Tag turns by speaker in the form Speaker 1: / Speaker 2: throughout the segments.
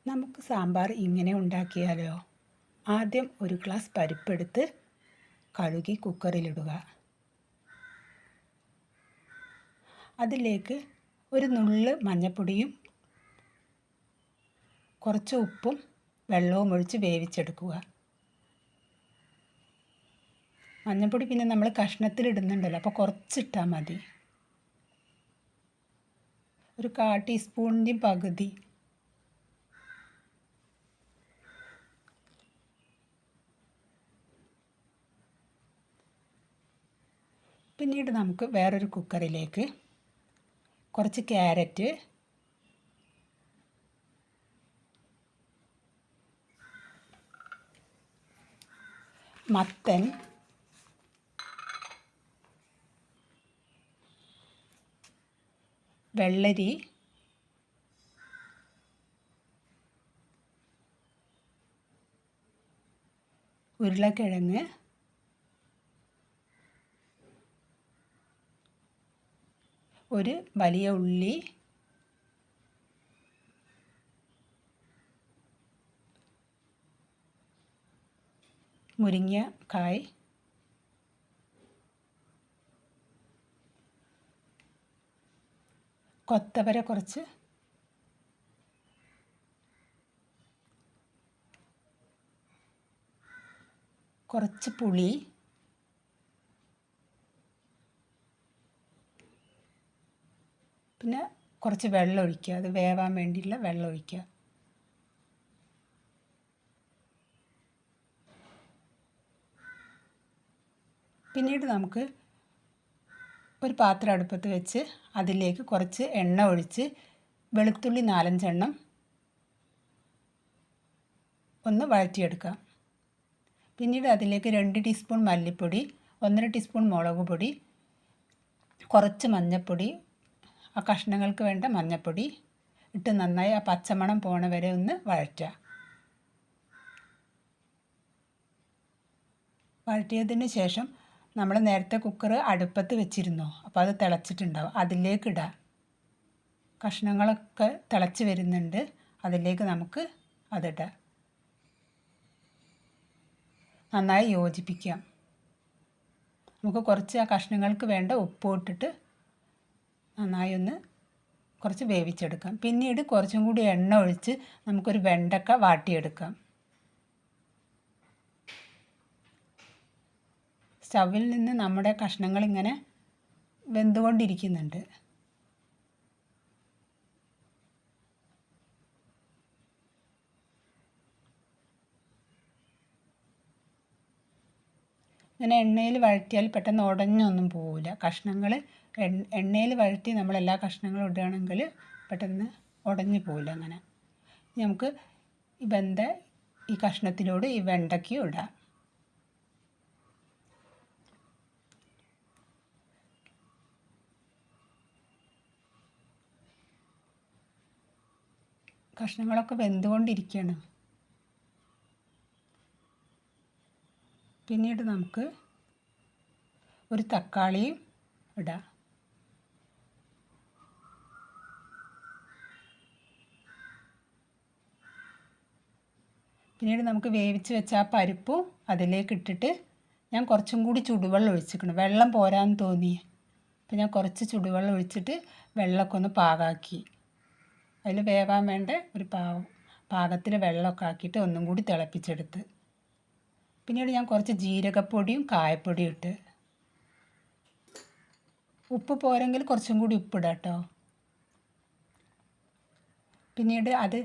Speaker 1: നമുക്ക് സാമ്പാർ ഇങ്ങനെ ഉണ്ടാക്കിയാലോ? ആദ്യം ഒരു ഗ്ലാസ് പരിപ്പെടുത്ത് കഴുകി കുക്കറിലിടുക. അതിലേക്ക് ഒരു നുള്ള് മഞ്ഞൾപ്പൊടിയും കുറച്ച് ഉപ്പും വെള്ളവും ഒഴിച്ച് വേവിച്ചെടുക്കുക. മഞ്ഞൾപ്പൊടി പിന്നെ നമ്മൾ കഷ്ണത്തിലിടുന്നുണ്ടല്ലോ, അപ്പോൾ കുറച്ചിട്ടാൽ മതി. ഒരു 1/4 ടീസ്പൂണിൻ്റെയും പകുതി. പിന്നീട് നമുക്ക് വേറൊരു കുക്കറിലേക്ക് കുറച്ച് ക്യാരറ്റ്, മത്തൻ, വെള്ളരി, ഉരുളക്കിഴങ്ങ്, ഒരു വലിയ ഉള്ളി, മുരിങ്ങക്കായ്, കൊത്തവര കുറച്ച്, കുറച്ച് പുളി, പിന്നെ കുറച്ച് വെള്ളം ഒഴിക്കുക. അത് വേവാൻ വേണ്ടിയുള്ള വെള്ളം ഒഴിക്കുക. പിന്നീട് നമുക്ക് ഒരു പാത്രം അടുപ്പത്ത് വെച്ച് അതിലേക്ക് കുറച്ച് എണ്ണ ഒഴിച്ച് വെളുത്തുള്ളി 4-5 എണ്ണം ഒന്ന് വഴറ്റിയെടുക്കാം. പിന്നീട് അതിലേക്ക് 2 ടീസ്പൂൺ മല്ലിപ്പൊടി, 1.5 ടീസ്പൂൺ മുളക് പൊടി, കുറച്ച് മഞ്ഞൾപ്പൊടി, ആ കഷ്ണങ്ങൾക്ക് വേണ്ട മഞ്ഞൾപ്പൊടി ഇട്ട് നന്നായി ആ പച്ചമണം പോണ വരെ ഒന്ന് വഴറ്റുക. വഴറ്റിയതിന് ശേഷം നമ്മൾ നേരത്തെ കുക്കർ അടുപ്പത്ത് വെച്ചിരുന്നു, അപ്പോൾ അത് തിളച്ചിട്ടുണ്ടാവും. അതിലേക്ക് ഇടാം. കഷ്ണങ്ങളൊക്കെ തിളച്ച് വരുന്നുണ്ട്, അതിലേക്ക് നമുക്ക് അതിടാം. നന്നായി യോജിപ്പിക്കാം. നമുക്ക് കുറച്ച് ആ കഷ്ണങ്ങൾക്ക് വേണ്ട ഉപ്പ് ഇട്ടിട്ട് നന്നായി ഒന്ന് കുറച്ച് വേവിച്ചെടുക്കാം. പിന്നീട് കുറച്ചും കൂടി എണ്ണ ഒഴിച്ച് നമുക്കൊരു വെണ്ടക്ക വാട്ടിയെടുക്കാം. സ്റ്റവിൽ നിന്ന് നമ്മുടെ കഷ്ണങ്ങൾ ഇങ്ങനെ വെന്തുകൊണ്ടിരിക്കുന്നുണ്ട്. ഇങ്ങനെ എണ്ണയിൽ വഴറ്റിയാൽ പെട്ടെന്ന് ഉടഞ്ഞൊന്നും പോവില്ല. കഷ്ണങ്ങൾ എണ്ണയിൽ വഴറ്റി നമ്മൾ എല്ലാ കഷ്ണങ്ങളും ഇടുകയാണെങ്കിൽ പെട്ടെന്ന് ഉടഞ്ഞു പോവില്ല. അങ്ങനെ നമുക്ക് ഈ കഷ്ണത്തിനോട് ഈ വെണ്ടയ്ക്കും ഇടാം. കഷ്ണങ്ങളൊക്കെ വെന്തുകൊണ്ടിരിക്കുകയാണ്. പിന്നീട് നമുക്ക് ഒരു തക്കാളിയും ഇടാം. പിന്നീട് നമുക്ക് വേവിച്ച് വെച്ച ആ പരിപ്പും അതിലേക്ക് ഇട്ടിട്ട് ഞാൻ കുറച്ചും കൂടി ചുടുവെള്ളം ഒഴിച്ചിരിക്കണം. വെള്ളം പോരാന്ന് തോന്നി, അപ്പോൾ ഞാൻ കുറച്ച് ചുടുവെള്ളം ഒഴിച്ചിട്ട് വെള്ളമൊക്കെ ഒന്ന് പാകാക്കി. അതിൽ വേവാൻ വേണ്ട ഒരു പാകത്തിൽ വെള്ളമൊക്കെ ആക്കിയിട്ട് ഒന്നും കൂടി തിളപ്പിച്ചെടുത്ത്. പിന്നീട് ഞാൻ കുറച്ച് ജീരകപ്പൊടിയും കായപ്പൊടിയും ഇട്ട്. ഉപ്പ് പോരെങ്കിൽ കുറച്ചും കൂടി ഉപ്പിടാം കേട്ടോ. പിന്നീട് അത്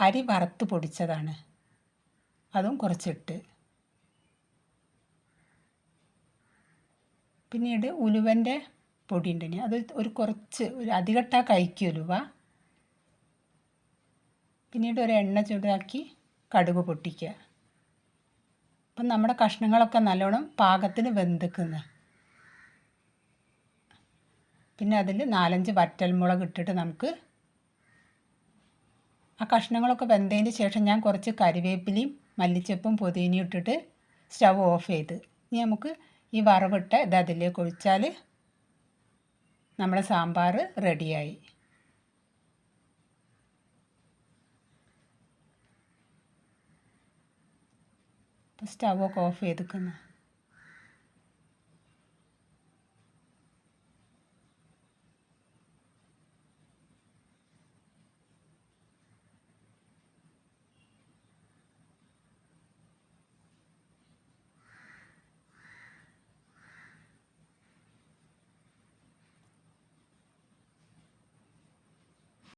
Speaker 1: അരി വറുത്ത് പൊടിച്ചതാണ്, അതും കുറച്ചിട്ട്. പിന്നീട് ഉലുവൻ്റെ പൊടി ഉണ്ടെങ്കിൽ അത് കുറച്ച് അധികട്ടാ കഴിക്കും ഉലുവ. പിന്നീട് ഒരു എണ്ണ ചൂടാക്കി കടുക് പൊട്ടിക്കുക. അപ്പം നമ്മുടെ കഷ്ണങ്ങളൊക്കെ നല്ലോണം പാകത്തിന് വെന്തിക്കുന്നു. പിന്നെ അതിൽ 4-5 വറ്റൽമുളക് ഇട്ടിട്ട് നമുക്ക് ആ കഷ്ണങ്ങളൊക്കെ വെന്തതിന് ശേഷം ഞാൻ കുറച്ച് കരിവേപ്പിലയും മല്ലിച്ചപ്പും പുതിനയും ഇട്ടിട്ട് സ്റ്റവ് ഓഫ് ചെയ്ത് ഇനി നമുക്ക് ഈ വറവിട്ട ഇത് അതിലേക്ക് ഒഴിച്ചാൽ നമ്മുടെ സാമ്പാർ റെഡിയായി. അപ്പോൾ സ്റ്റവൊക്കെ ഓഫ് ചെയ്തിരിക്കുന്നു.